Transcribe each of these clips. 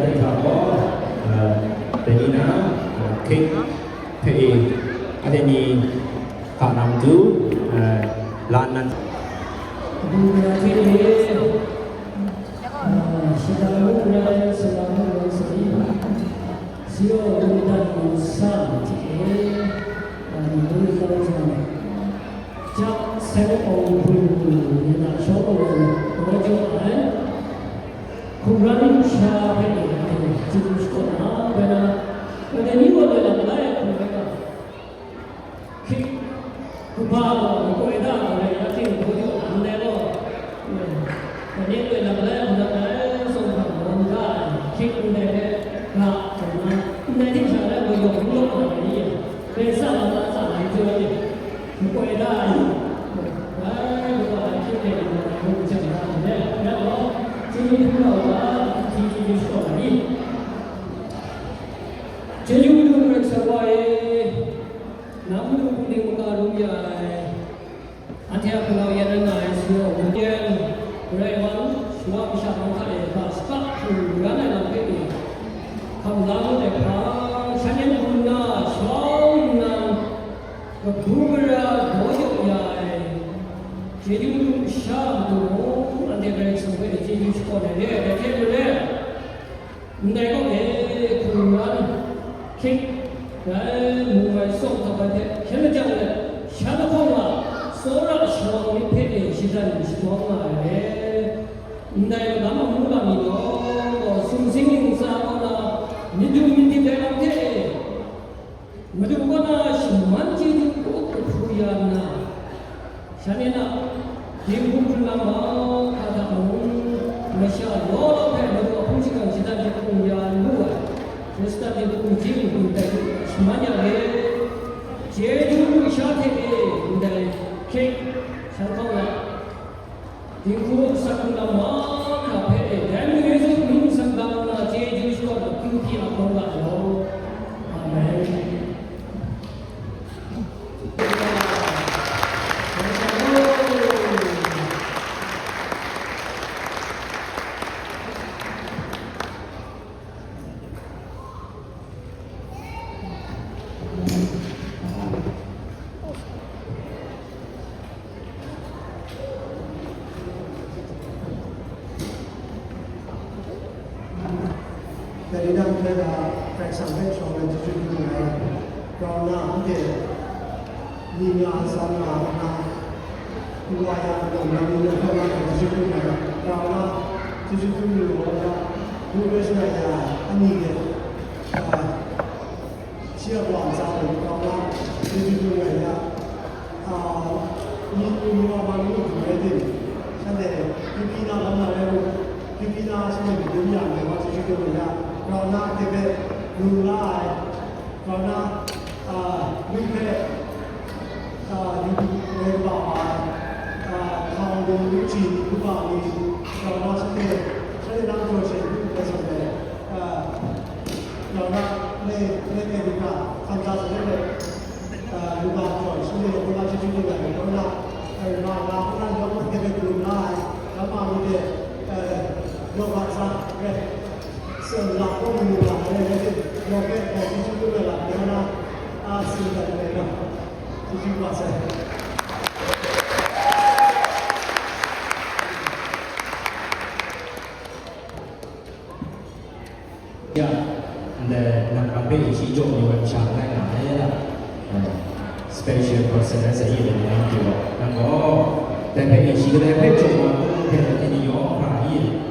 ได้ข่าวว่าเป็นนี่นะคลิกเพย์อันนี้ข่าวนำดูร้านนั้นดูนาทีนี้สิดามุนาสลามุนาสลีสิโอดูดันซาที่ดูเขาจะจับเซลล์องค์ผู้เนี่ยนะชอบองค์เราจะอ่านคุณรันชาเป็นที่ดูสกุลนะเป็นวันนี้วันละหลายคนเลยก็คิดคุณพ่อคุณไอ้ด้าอะไรนะที่คุณอยู่อันเดียววันนี้วันละหลายคนเลยส่งผ่านวันได้คิดคุณเนี่ยละผมนะในที่ฉันแล้วก็ยกโลกอะไรนี่เป็นสร้างมาสร้างให้เจอเนี่ยคุณไอ้ด้าคิดเนี่ยคุณจะทำเนี่ยแล้วก็ที่เราว่าที่สกุลนี้เจ้าอยู่ดูรักษาไว้น้ำดูคุณดีกว่ารู้ยังอันที่เราอยากได้สิ่งที่เรียนเรื่องวันชัวร์พิชาของเขาเนี่ยก็สกัดคือการในเราเป็นคำลาเนี่ยพาฉันยังคุณน่าชอบนั่งก็ผู้บริหารโดยใหญ่เจ้าอยู่ดูชาดูอันที่เราสมมติเจ้าอยู่สกุลเนี่ยเด็กๆเนี่ยในก็เห็นคุณรันคิดมุ่งไปส่งทางไปเห็นจังเลยชาติของเราโซลาร์ช่วงนี้เพศชิดานิช่วงมาเลยในน้ำมันเรามีเนาะสุ่มสิ่งสร้างนะนิดูมิติเดิมเท่มาดูกันนะชิมันจีนก็พูดอย่างนะฉันเนี่ยนะที่พูดละมาข้าทำมุ่งไม่ใช่โลกแผ่นดินพูดสิ่งชิดานิพูดอย่างนู้นNesta de kunjung untuk semuanya le, jadi usaha ini untuk kek sampai lah, tinggal sakula mana pede, dan itu min sampai lah jadi usaha kunci apa lah lo, amen. Dari dalam kita persamaan soal jujur dunia, kerana ada dunia sama na dua yang dalam dunia kerana jujur dunia, kerana jujur dunia bukan sahaja ini siapa orang kerana jujur dunia ini dunia baru berada. Sampai kita mana level kita sampai dunia level jujur dunia. Kerana kita mulai, kerana kita lepas tahun 2000 bukan ini, kerana saya dalam proses itu sampai kerana mereka juga antara saya bukan choice, saya bukan cuci juga, kerana orang orang kita mulai, lama kita buat sah selalu mengulangi jadi mungkin posisi itu adalah karena asal dari mereka tujuh pasal. Ya, anda nak ambil hijau ni macam mana lah, special person saya ini yang tu. Nampak, tapi hijau ni cuma ini yang kaya.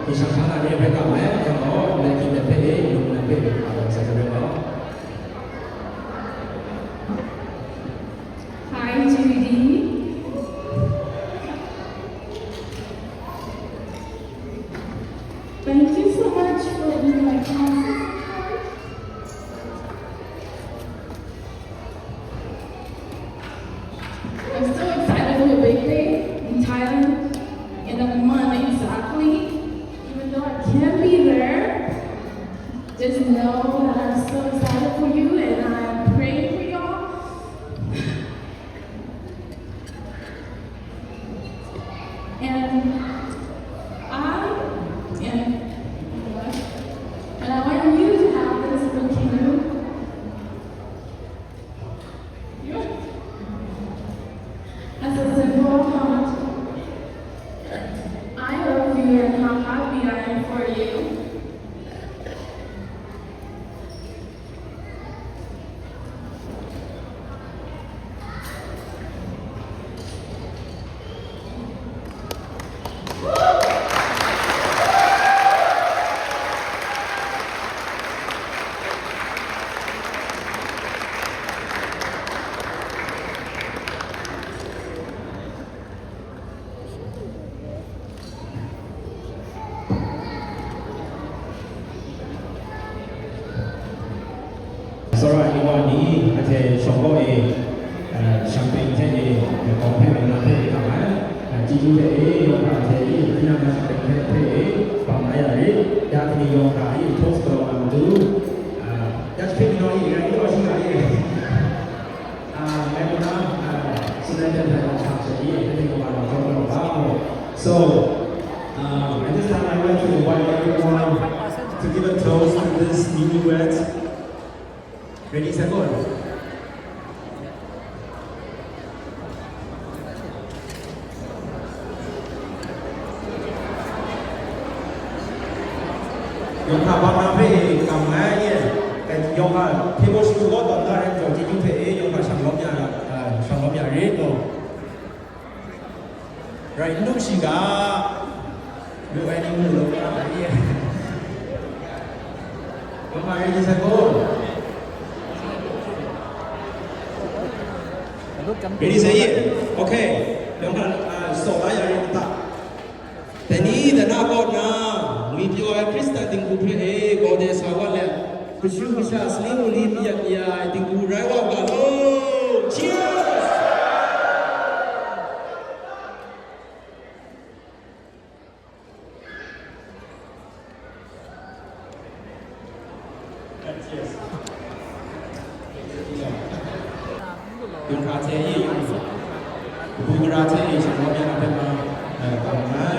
Thì sáng sáng là đi phải cầm ấy, trong đó là khi mình thấy dùng là cái việc mình sẽ được đó. Hi Judy. Thank you so much for being my concert. I'm so excited for your big day in Thailand in a month exactly. Even though I can't be there, just know that I'm so excited for you and I'm praying for y'all. And I am 小高诶，香槟菜诶，高配的那配干嘛？基础的诶，用它菜诶，那么香槟菜配，放哪样诶？家庭用它诶，toast 的话都，家庭用诶，人要新诶，没有呢，现在在台湾尝试诶，这个话我做不到。So, at this time I want to invite everyone to give a toast to this newlywed. Ready, set, go. 用它帮他配干嘛耶？用它配过水果当然做基础配，用它上老面上老面热咯。Right, 弄西嘎，有爱你们了啊耶。用它 ready set go. Ready set yeah. Okay. 用它手来要用它。แต่นี้แต่หน้าบอดนะมีพี่ว่าคริสต์ติงกูเพลบอดเดสาวะแหละกูชื่อพิชาสลิมลีมีอยากติงกูไรว่าบาโล Cheers Cheers 用卡车耶用บูกราเทฉันว่ายังเป็นมา